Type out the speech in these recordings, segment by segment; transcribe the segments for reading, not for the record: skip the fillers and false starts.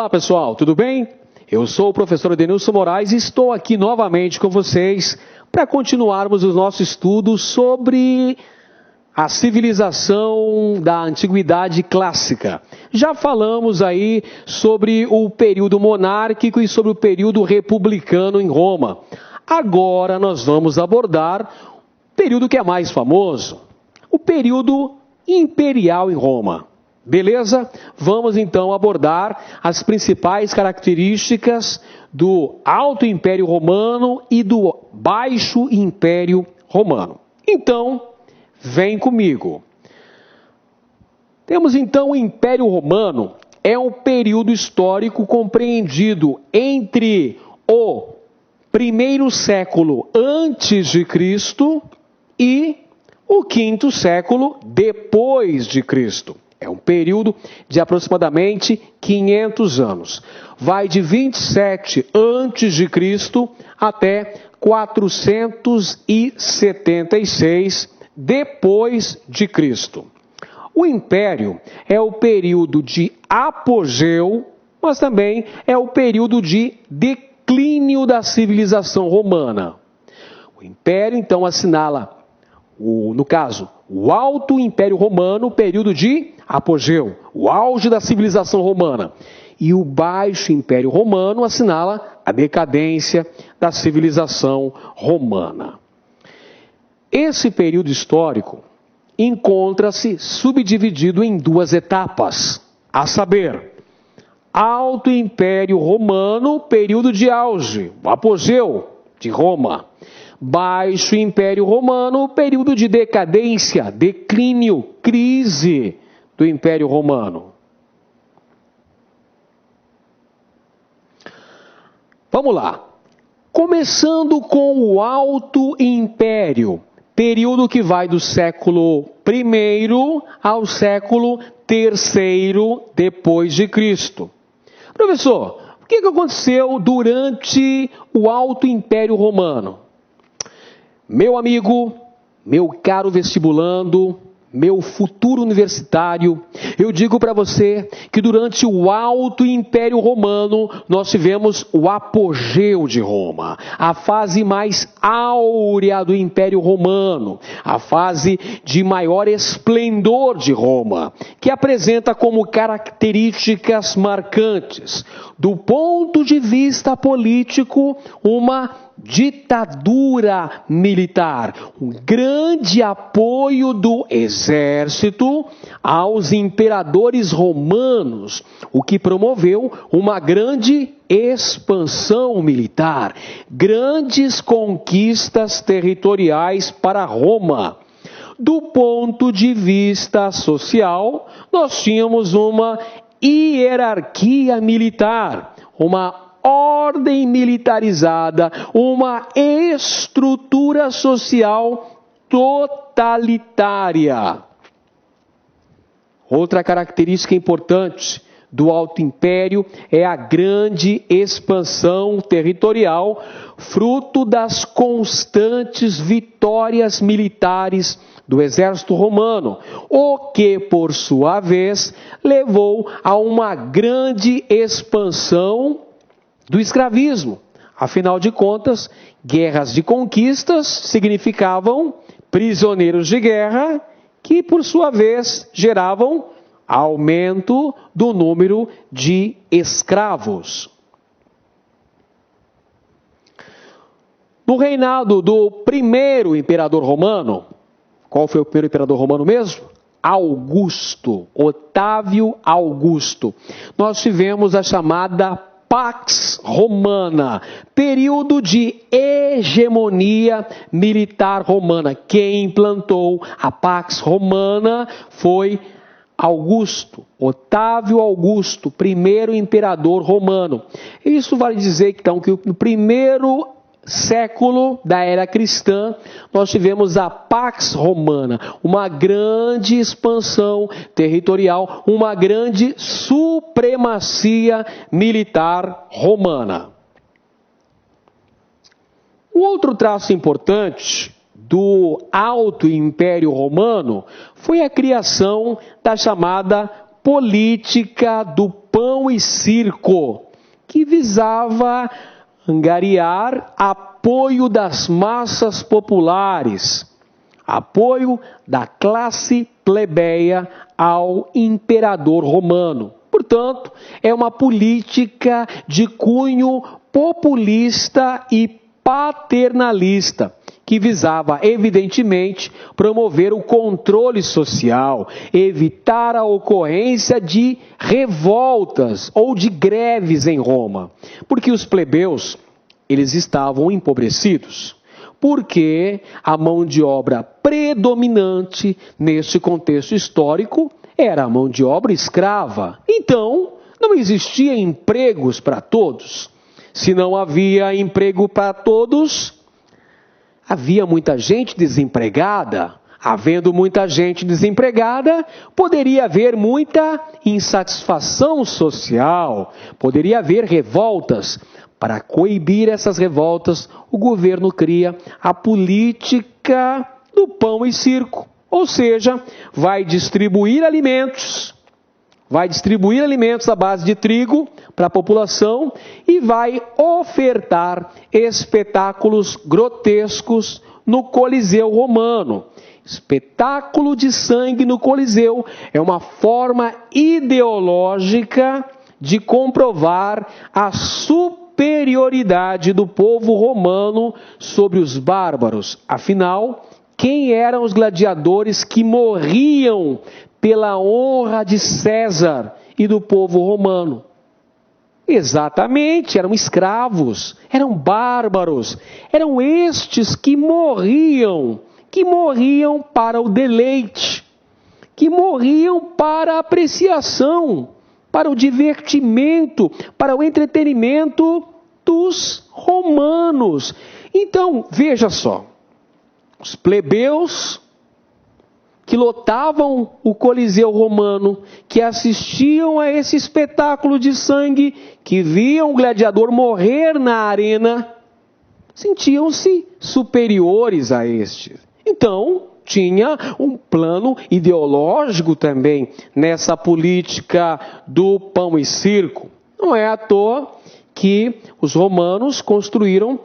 Olá pessoal, tudo bem? Eu sou o professor Edenilson Moraes e estou aqui novamente com vocês para continuarmos o nosso estudo sobre a civilização da Antiguidade Clássica. Já falamos aí sobre o período monárquico e sobre o período republicano em Roma. Agora nós vamos abordar o período que é mais famoso, o período imperial em Roma. Beleza? Vamos então abordar as principais características do Alto Império Romano e do Baixo Império Romano. Então, vem comigo. Temos então o Império Romano, é um período histórico compreendido entre o primeiro século antes de Cristo e o quinto século depois de Cristo. É um período de aproximadamente 500 anos. Vai de 27 antes de Cristo até 476 depois de Cristo. O Império é o período de apogeu, mas também é o período de declínio da civilização romana. O Império, então, assinala, no caso, o Alto Império Romano, período de apogeu, o auge da civilização romana. E o Baixo Império Romano assinala a decadência da civilização romana. Esse período histórico encontra-se subdividido em duas etapas, a saber, Alto Império Romano, período de auge, o apogeu de Roma. Baixo Império Romano, período de decadência, declínio, crise do Império Romano. Vamos lá. Começando com o Alto Império, período que vai do século I ao século III depois de Cristo. Professor, o que aconteceu durante o Alto Império Romano? Meu amigo, meu caro vestibulando, meu futuro universitário, eu digo para você que durante o Alto Império Romano nós tivemos o apogeu de Roma, a fase mais áurea do Império Romano, a fase de maior esplendor de Roma, que apresenta como características marcantes, do ponto de vista político, uma ditadura militar, um grande apoio do exército aos imperadores romanos, o que promoveu uma grande expansão militar, grandes conquistas territoriais para Roma. Do ponto de vista social, nós tínhamos uma hierarquia militar, uma ordem militarizada, uma estrutura social totalitária. Outra característica importante do Alto Império é a grande expansão territorial, fruto das constantes vitórias militares do exército romano, o que, por sua vez, levou a uma grande expansão do escravismo. Afinal de contas, guerras de conquistas significavam prisioneiros de guerra, que por sua vez geravam aumento do número de escravos. No reinado do primeiro imperador romano, qual foi o primeiro imperador romano mesmo? Augusto, Otávio Augusto. Nós tivemos a chamada Pax Romana, período de hegemonia militar romana. Quem implantou a Pax Romana foi Augusto, Otávio Augusto, primeiro imperador romano. Isso vale dizer então que no primeiro século da era cristã, nós tivemos a Pax Romana, uma grande expansão territorial, uma grande supremacia militar romana. Um outro traço importante do Alto Império Romano foi a criação da chamada política do pão Pão e Circo, que visava angariar apoio das massas populares, apoio da classe plebeia ao imperador romano. Portanto, é uma política de cunho populista e paternalista, que visava, evidentemente, promover o controle social, evitar a ocorrência de revoltas ou de greves em Roma, porque os plebeus, eles estavam empobrecidos, porque a mão de obra predominante neste contexto histórico era a mão de obra escrava. Então, não existia empregos para todos. Se não havia emprego para todos, havia muita gente desempregada. Havendo muita gente desempregada, poderia haver muita insatisfação social, poderia haver revoltas. Para coibir essas revoltas, o governo cria a política do pão e circo. Ou seja, vai distribuir alimentos à base de trigo para a população e vai ofertar espetáculos grotescos no Coliseu Romano. Espetáculo de sangue no Coliseu é uma forma ideológica de comprovar a superioridade do povo romano sobre os bárbaros. Afinal, quem eram os gladiadores que morriam pela honra de César e do povo romano? Exatamente, eram escravos, eram bárbaros, eram estes que morriam para o deleite, que morriam para a apreciação, para o divertimento, para o entretenimento dos romanos. Então, veja só, os plebeus que lotavam o Coliseu Romano, que assistiam a esse espetáculo de sangue, que viam o gladiador morrer na arena, sentiam-se superiores a estes. Então, tinha um plano ideológico também nessa política do pão e circo. Não é à toa que os romanos construíram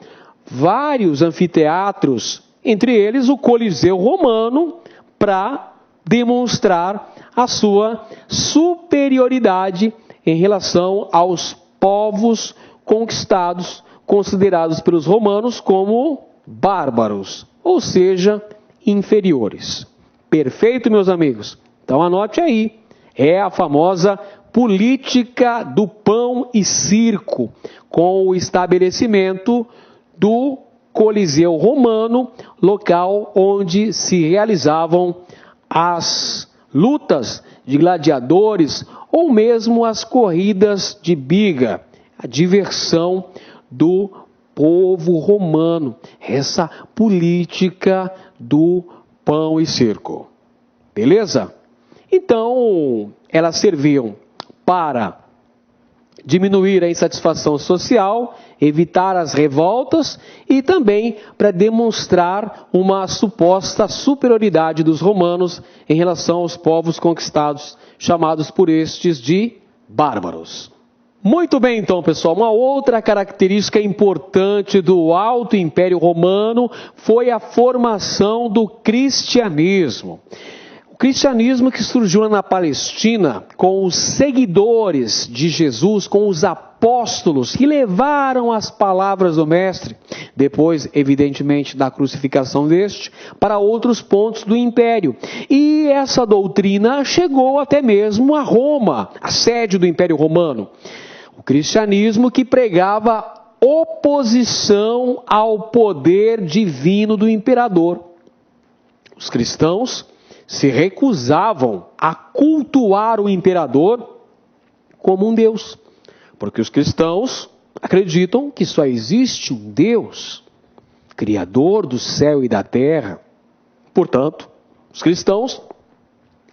vários anfiteatros, entre eles o Coliseu Romano, para demonstrar a sua superioridade em relação aos povos conquistados, considerados pelos romanos como bárbaros, ou seja, inferiores. Perfeito, meus amigos? Então anote aí, é a famosa política do pão e circo, com o estabelecimento do Coliseu Romano, local onde se realizavam as lutas de gladiadores ou mesmo as corridas de biga, a diversão do povo romano, essa política do pão e circo. Beleza? Então, elas serviam para diminuir a insatisfação social, evitar as revoltas e também para demonstrar uma suposta superioridade dos romanos em relação aos povos conquistados, chamados por estes de bárbaros. Muito bem, então, pessoal, uma outra característica importante do Alto Império Romano foi a formação do cristianismo. O cristianismo que surgiu na Palestina com os seguidores de Jesus, com os apóstolos que levaram as palavras do Mestre, depois, evidentemente, da crucificação deste, para outros pontos do Império. E essa doutrina chegou até mesmo a Roma, a sede do Império Romano. O cristianismo que pregava oposição ao poder divino do imperador. Os cristãos se recusavam a cultuar o imperador como um Deus, porque os cristãos acreditam que só existe um Deus, Criador do céu e da terra. Portanto, os cristãos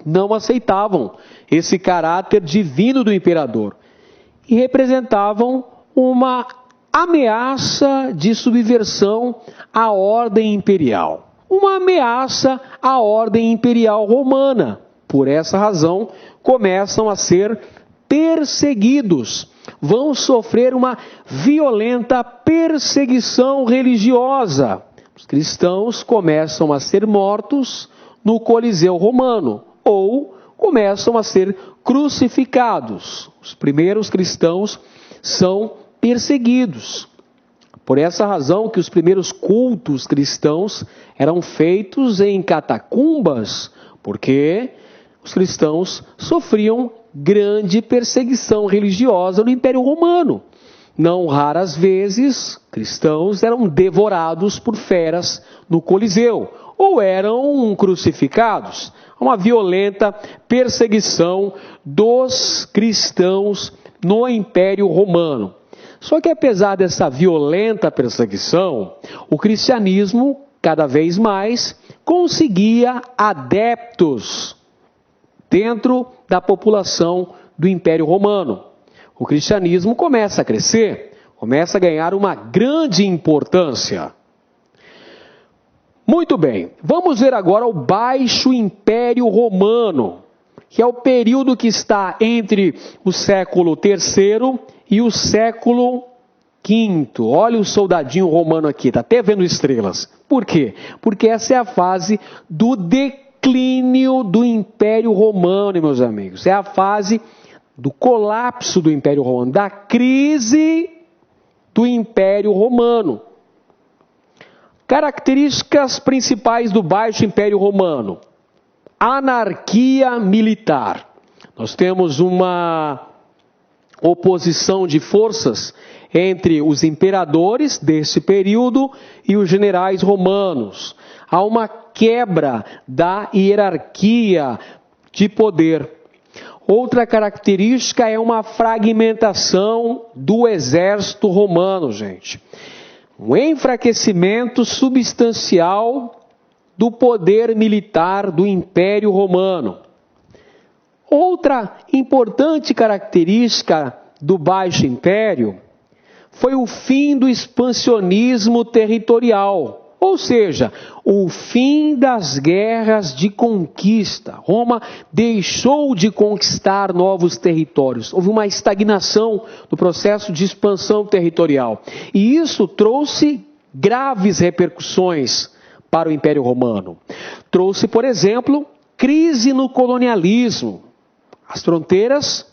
não aceitavam esse caráter divino do imperador e representavam uma ameaça de subversão à ordem imperial. Uma ameaça à ordem imperial romana. Por essa razão, começam a ser perseguidos, vão sofrer uma violenta perseguição religiosa. Os cristãos começam a ser mortos no Coliseu Romano ou começam a ser crucificados. Os primeiros cristãos são perseguidos. Por essa razão que os primeiros cultos cristãos eram feitos em catacumbas, porque os cristãos sofriam grande perseguição religiosa no Império Romano. Não raras vezes, cristãos eram devorados por feras no Coliseu, ou eram crucificados. Uma violenta perseguição dos cristãos no Império Romano. Só que apesar dessa violenta perseguição, o cristianismo, cada vez mais, conseguia adeptos dentro da população do Império Romano. O cristianismo começa a crescer, começa a ganhar uma grande importância. Muito bem, vamos ver agora o Baixo Império Romano, que é o período que está entre o século III e o século V. Olha o soldadinho romano aqui, está até vendo estrelas. Por quê? Porque essa é a fase do declínio do Império Romano, meus amigos. É a fase do colapso do Império Romano, da crise do Império Romano. Características principais do Baixo Império Romano: anarquia militar. Nós temos uma oposição de forças entre os imperadores desse período e os generais romanos. Há uma quebra da hierarquia de poder. Outra característica é uma fragmentação do exército romano, gente. Um enfraquecimento substancial do poder militar do Império Romano. Outra importante característica do Baixo Império foi o fim do expansionismo territorial, ou seja, o fim das guerras de conquista. Roma deixou de conquistar novos territórios. Houve uma estagnação no processo de expansão territorial. E isso trouxe graves repercussões para o Império Romano. Trouxe, por exemplo, crise no colonialismo. As fronteiras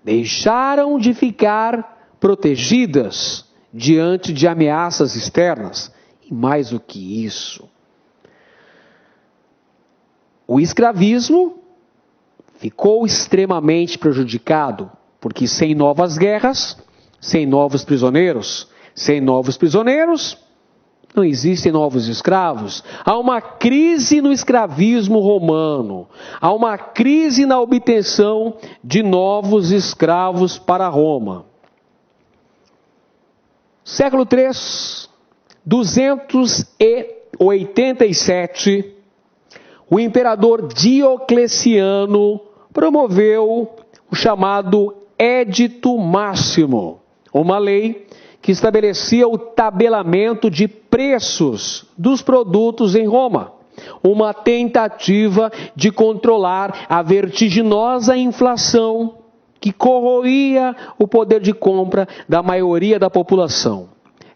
deixaram de ficar protegidas diante de ameaças externas. E mais do que isso, o escravismo ficou extremamente prejudicado, porque sem novas guerras, sem novos prisioneiros, não existem novos escravos. Há uma crise no escravismo romano. Há uma crise na obtenção de novos escravos para Roma. Século III, 287, o imperador Diocleciano promoveu o chamado Édito Máximo, uma lei que estabelecia o tabelamento de preços dos produtos em Roma, uma tentativa de controlar a vertiginosa inflação que corroía o poder de compra da maioria da população.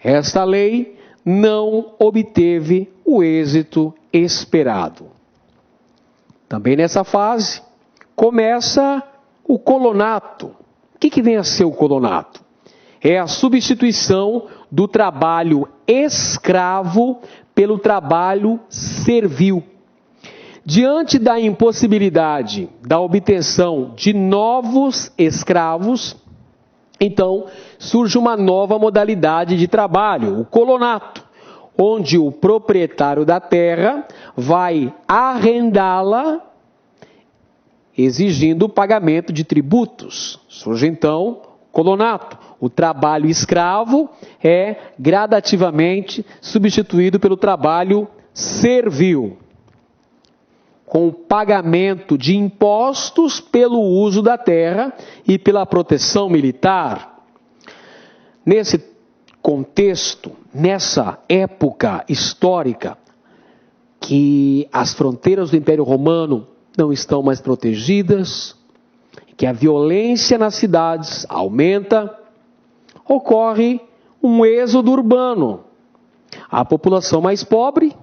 Esta lei não obteve o êxito esperado. Também nessa fase começa o colonato. O que vem a ser o colonato? É a substituição do trabalho escravo pelo trabalho servil. Diante da impossibilidade da obtenção de novos escravos, então surge uma nova modalidade de trabalho, o colonato, onde o proprietário da terra vai arrendá-la, exigindo o pagamento de tributos. Surge então o colonato. O trabalho escravo é gradativamente substituído pelo trabalho servil, com o pagamento de impostos pelo uso da terra e pela proteção militar. Nesse contexto, nessa época histórica, que as fronteiras do Império Romano não estão mais protegidas, que a violência nas cidades aumenta, ocorre um êxodo urbano. A população mais pobre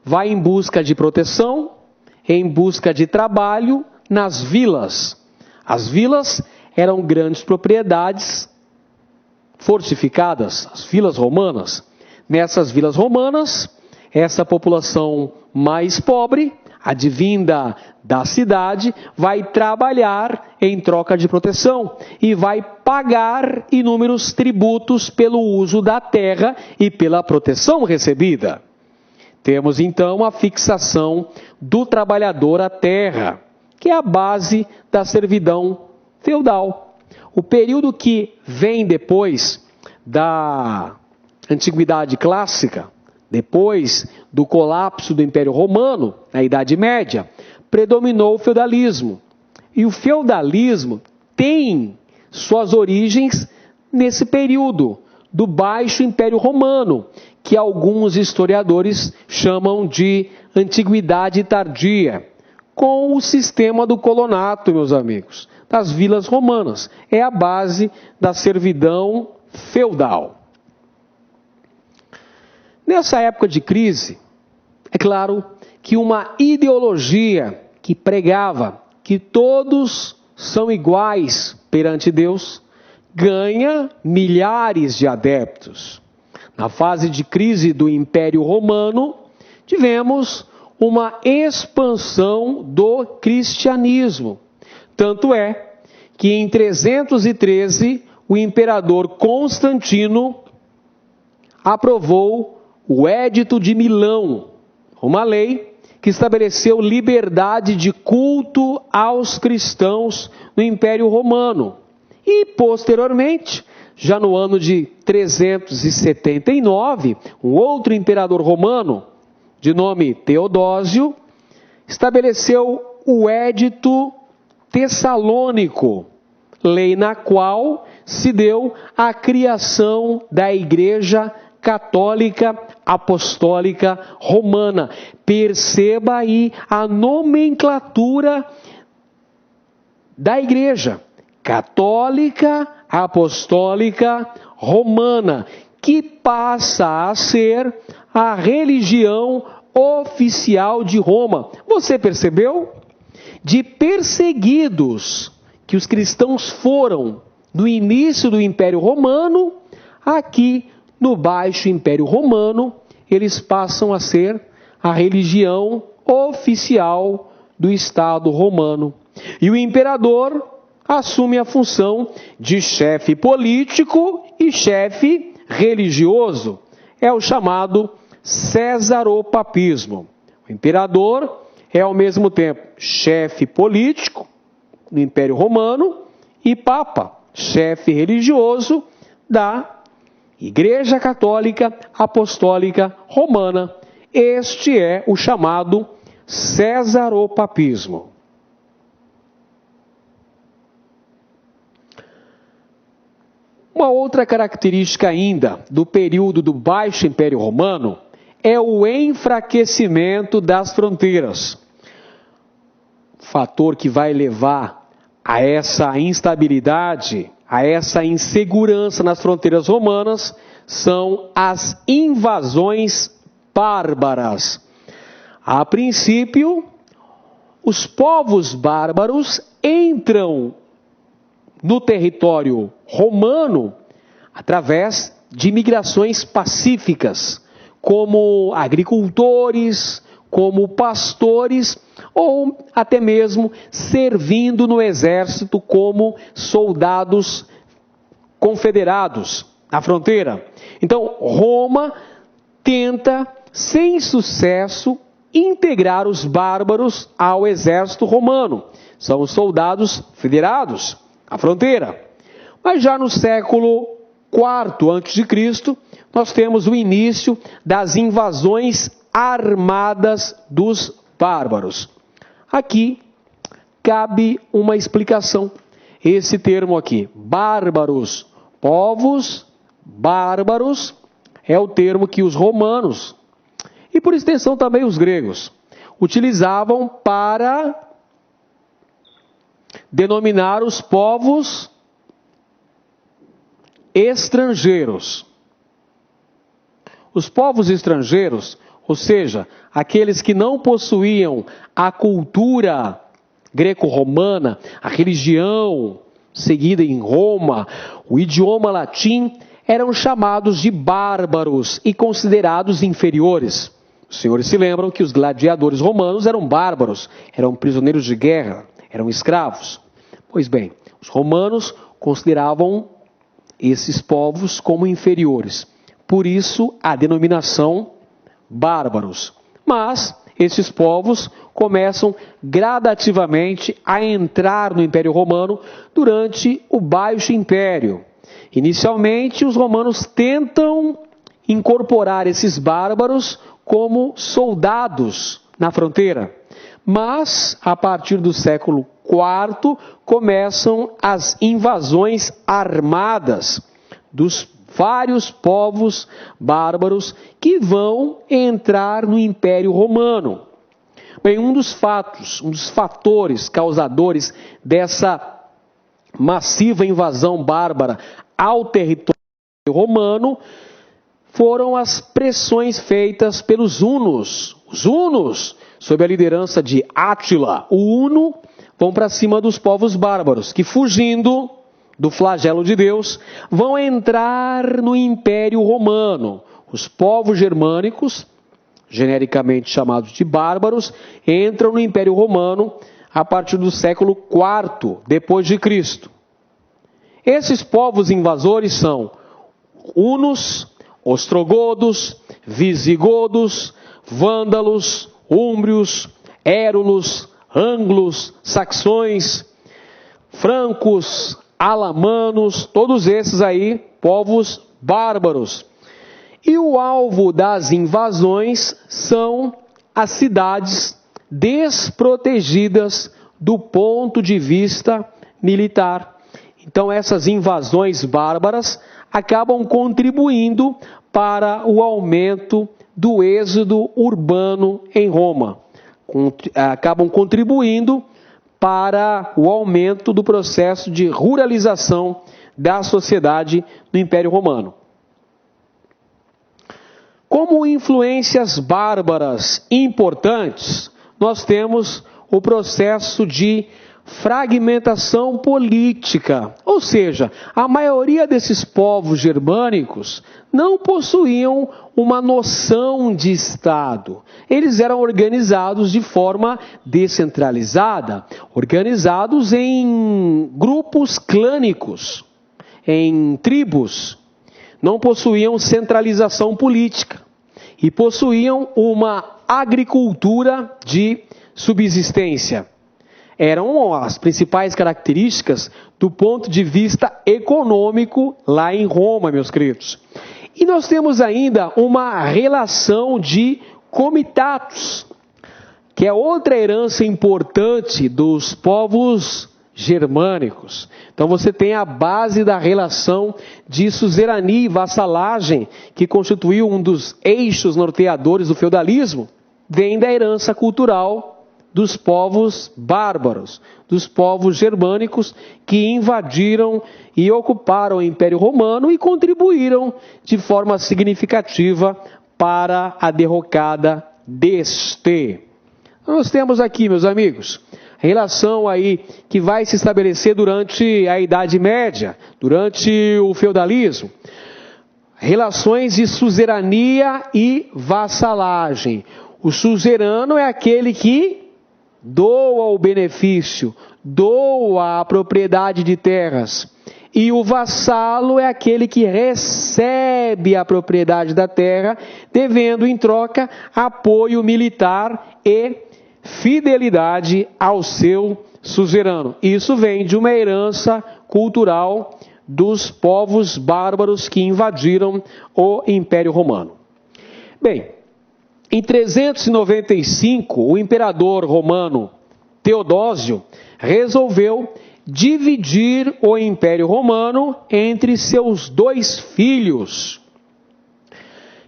vai em busca de proteção, em busca de trabalho nas vilas. As vilas eram grandes propriedades fortificadas, as vilas romanas. Nessas vilas romanas, essa população mais pobre, advinda da cidade, vai trabalhar em troca de proteção e vai pagar inúmeros tributos pelo uso da terra e pela proteção recebida. Temos então a fixação do trabalhador à terra, que é a base da servidão feudal. O período que vem depois da Antiguidade Clássica, depois do colapso do Império Romano, na Idade Média, predominou o feudalismo. E o feudalismo tem suas origens nesse período do Baixo Império Romano, que alguns historiadores chamam de Antiguidade Tardia, com o sistema do colonato, meus amigos, das vilas romanas. É a base da servidão feudal. Nessa época de crise, é claro que uma ideologia que pregava que todos são iguais perante Deus, ganha milhares de adeptos. Na fase de crise do Império Romano, tivemos uma expansão do cristianismo. Tanto é que em 313, o imperador Constantino aprovou o Edito de Milão, uma lei que estabeleceu liberdade de culto aos cristãos no Império Romano. E, posteriormente, já no ano de 379, um outro imperador romano, de nome Teodósio, estabeleceu o Edito Tessalônico, lei na qual se deu a criação da Igreja Católica Apostólica Romana. Perceba aí a nomenclatura da Igreja Católica Apostólica Romana, que passa a ser a religião oficial de Roma. Você percebeu? De perseguidos que os cristãos foram no início do Império Romano, aqui no Baixo Império Romano, eles passam a ser a religião oficial do Estado romano. E o imperador assume a função de chefe político e chefe religioso. É o chamado cesaropapismo. O imperador é ao mesmo tempo chefe político do Império Romano e papa, chefe religioso da Igreja Católica Apostólica Romana. Este é o chamado cesaropapismo. Uma outra característica ainda do período do Baixo Império Romano é o enfraquecimento das fronteiras. Fator que vai levar a essa instabilidade, a essa insegurança nas fronteiras romanas, são as invasões bárbaras. A princípio, os povos bárbaros entram no território romano através de migrações pacíficas, como agricultores, como pastores, ou até mesmo servindo no exército como soldados confederados na fronteira. Então, Roma tenta, sem sucesso, integrar os bárbaros ao exército romano. São os soldados federados à fronteira. Mas já no século IV a.C., nós temos o início das invasões armadas dos bárbaros. Aqui cabe uma explicação. Esse termo aqui, bárbaros, povos bárbaros, é o termo que os romanos, e por extensão também os gregos, utilizavam para denominar os povos estrangeiros. Os povos estrangeiros, ou seja, aqueles que não possuíam a cultura greco-romana, a religião seguida em Roma, o idioma latim, eram chamados de bárbaros e considerados inferiores. Os senhores se lembram que os gladiadores romanos eram bárbaros, eram prisioneiros de guerra, eram escravos. Pois bem, os romanos consideravam esses povos como inferiores. Por isso, a denominação bárbaros. Mas esses povos começam gradativamente a entrar no Império Romano durante o Baixo Império. Inicialmente, os romanos tentam incorporar esses bárbaros como soldados na fronteira. Mas, a partir do século IV, começam as invasões armadas dos vários povos bárbaros que vão entrar no Império Romano. Bem, um dos fatores causadores dessa massiva invasão bárbara ao território romano foram as pressões feitas pelos hunos. Os hunos, sob a liderança de Átila, o huno, vão para cima dos povos bárbaros, que fugindo do flagelo de Deus, vão entrar no Império Romano. Os povos germânicos, genericamente chamados de bárbaros, entram no Império Romano a partir do século IV depois de Cristo. Esses povos invasores são hunos, ostrogodos, visigodos, vândalos, úmbrios, érulos, anglos, saxões, francos, alamanos, todos esses aí, povos bárbaros. E o alvo das invasões são as cidades desprotegidas do ponto de vista militar. Então essas invasões bárbaras acabam contribuindo para o aumento do êxodo urbano em Roma. Acabam contribuindo para o aumento do processo de ruralização da sociedade no Império Romano. Como influências bárbaras importantes, nós temos o processo de fragmentação política, ou seja, a maioria desses povos germânicos não possuíam uma noção de Estado. Eles eram organizados de forma descentralizada, organizados em grupos clânicos, em tribos. Não possuíam centralização política e possuíam uma agricultura de subsistência. Eram as principais características do ponto de vista econômico lá em Roma, meus queridos. E nós temos ainda uma relação de comitatus, que é outra herança importante dos povos germânicos. Então você tem a base da relação de suzerania e vassalagem, que constituiu um dos eixos norteadores do feudalismo, vem da herança cultural dos povos bárbaros, dos povos germânicos que invadiram e ocuparam o Império Romano e contribuíram de forma significativa para a derrocada deste. Nós temos aqui, meus amigos, relação aí que vai se estabelecer durante a Idade Média, durante o feudalismo. Relações de suzerania e vassalagem. O suzerano é aquele que doa o benefício, doa a propriedade de terras. E o vassalo é aquele que recebe a propriedade da terra, devendo em troca apoio militar e fidelidade ao seu suzerano. Isso vem de uma herança cultural dos povos bárbaros que invadiram o Império Romano. Bem, em 395, o imperador romano Teodósio resolveu dividir o Império Romano entre seus dois filhos,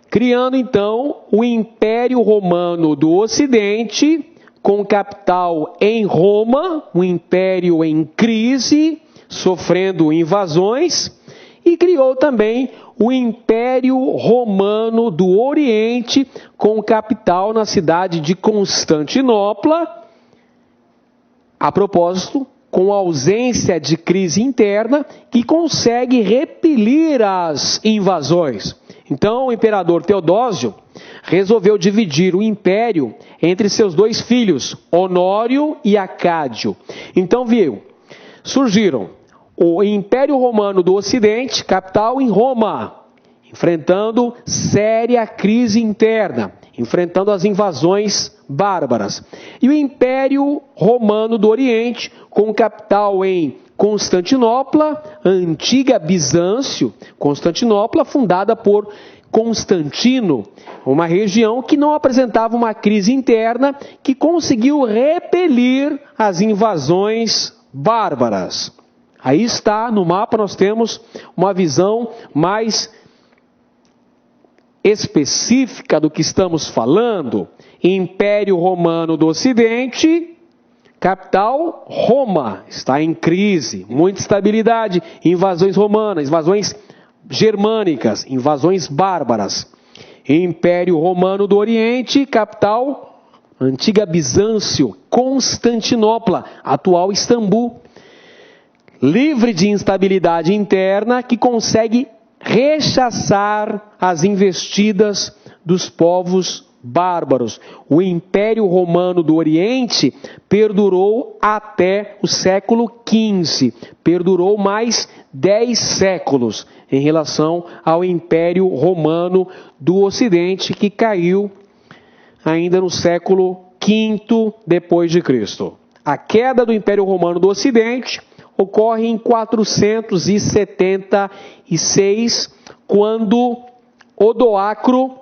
criando então o Império Romano do Ocidente com capital em Roma, um império em crise, sofrendo invasões, e criou também o Império Romano do Oriente, com capital na cidade de Constantinopla. A propósito, com ausência de crise interna, que consegue repelir as invasões. Então, o imperador Teodósio resolveu dividir o império entre seus dois filhos, Honório e Acádio. Então, surgiram o Império Romano do Ocidente, capital em Roma, enfrentando séria crise interna, enfrentando as invasões bárbaras. E o Império Romano do Oriente, com capital em Constantinopla, antiga Bizâncio, Constantinopla fundada por Constantino, uma região que não apresentava uma crise interna, que conseguiu repelir as invasões bárbaras. Aí está, no mapa nós temos uma visão mais específica do que estamos falando. Império Romano do Ocidente, capital Roma, está em crise, muita instabilidade, invasões romanas, invasões germânicas, invasões bárbaras. Império Romano do Oriente, capital antiga Bizâncio, Constantinopla, atual Istambul, livre de instabilidade interna, que consegue rechaçar as investidas dos povos bárbaros. O Império Romano do Oriente perdurou até o século XV, perdurou mais 10 séculos em relação ao Império Romano do Ocidente, que caiu ainda no século V depois de Cristo. A queda do Império Romano do Ocidente ocorre em 476, quando Odoacro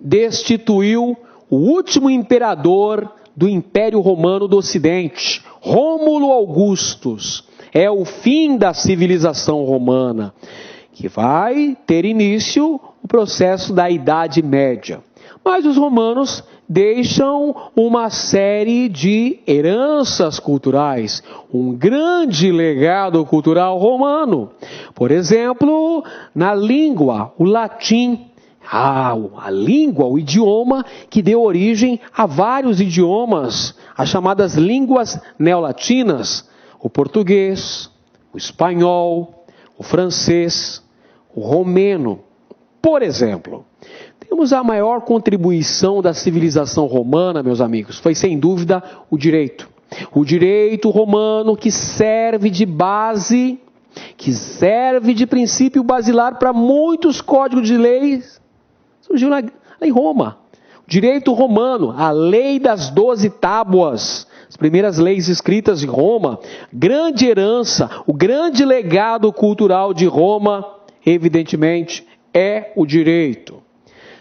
destituiu o último imperador do Império Romano do Ocidente, Rômulo Augustus. É o fim da civilização romana, que vai ter início o processo da Idade Média. Mas os romanos deixam uma série de heranças culturais, um grande legado cultural romano. Por exemplo, na língua, o latim. A língua, o idioma que deu origem a vários idiomas, as chamadas línguas neolatinas, o português, o espanhol, o francês, o romeno. Por exemplo, temos a maior contribuição da civilização romana, meus amigos, foi sem dúvida o direito. O direito romano, que serve de base, que serve de princípio basilar para muitos códigos de leis, surgiu lá em Roma. O direito romano, a lei das 12 tábuas, as primeiras leis escritas em Roma, grande herança, o grande legado cultural de Roma, evidentemente, é o direito.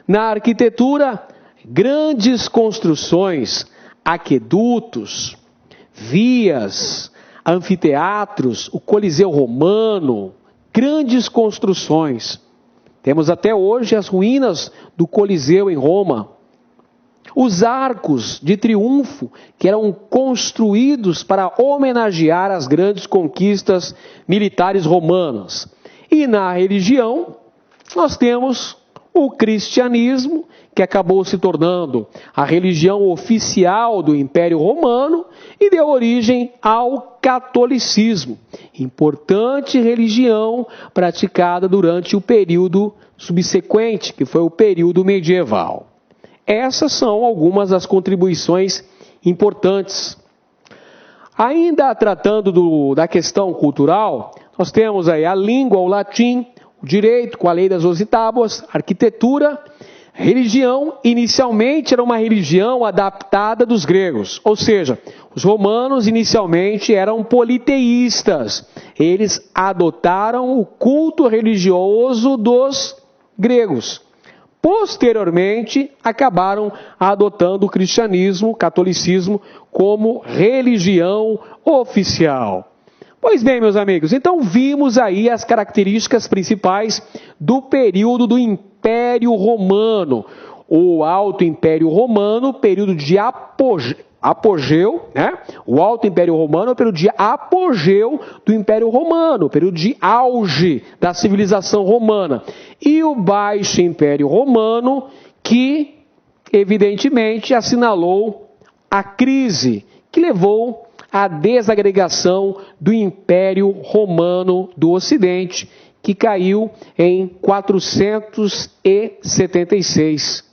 Na arquitetura, grandes construções, aquedutos, vias, anfiteatros, o Coliseu Romano, grandes construções. Temos até hoje as ruínas do Coliseu em Roma. Os arcos de triunfo que eram construídos para homenagear as grandes conquistas militares romanas. E na religião, nós temos o cristianismo, que acabou se tornando a religião oficial do Império Romano e deu origem ao catolicismo, importante religião praticada durante o período subsequente, que foi o período medieval. Essas são algumas das contribuições importantes. Ainda tratando da questão cultural, nós temos aí a língua, o latim, o direito, com a lei das 12 tábuas, arquitetura, religião. Inicialmente era uma religião adaptada dos gregos, ou seja, os romanos inicialmente eram politeístas. Eles adotaram o culto religioso dos gregos. Posteriormente, acabaram adotando o cristianismo, o catolicismo, como religião oficial. Pois bem, meus amigos, então vimos aí as características principais do período do Império Romano. O Alto Império Romano, período de apogeu, né? O Alto Império Romano é o período de apogeu do Império Romano, o período de auge da civilização romana. E o Baixo Império Romano, que evidentemente assinalou a crise que levou à desagregação do Império Romano do Ocidente, que caiu em 476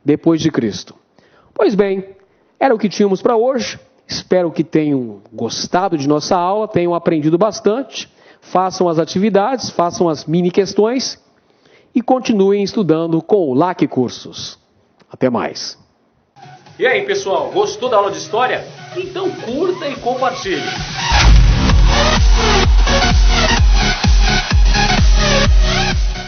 depois de Cristo. Pois bem, era o que tínhamos para hoje. Espero que tenham gostado de nossa aula, tenham aprendido bastante. Façam as atividades, façam as mini questões e continuem estudando com o LAC Cursos. Até mais. E aí, pessoal, gostou da aula de história? Então curta e compartilhe.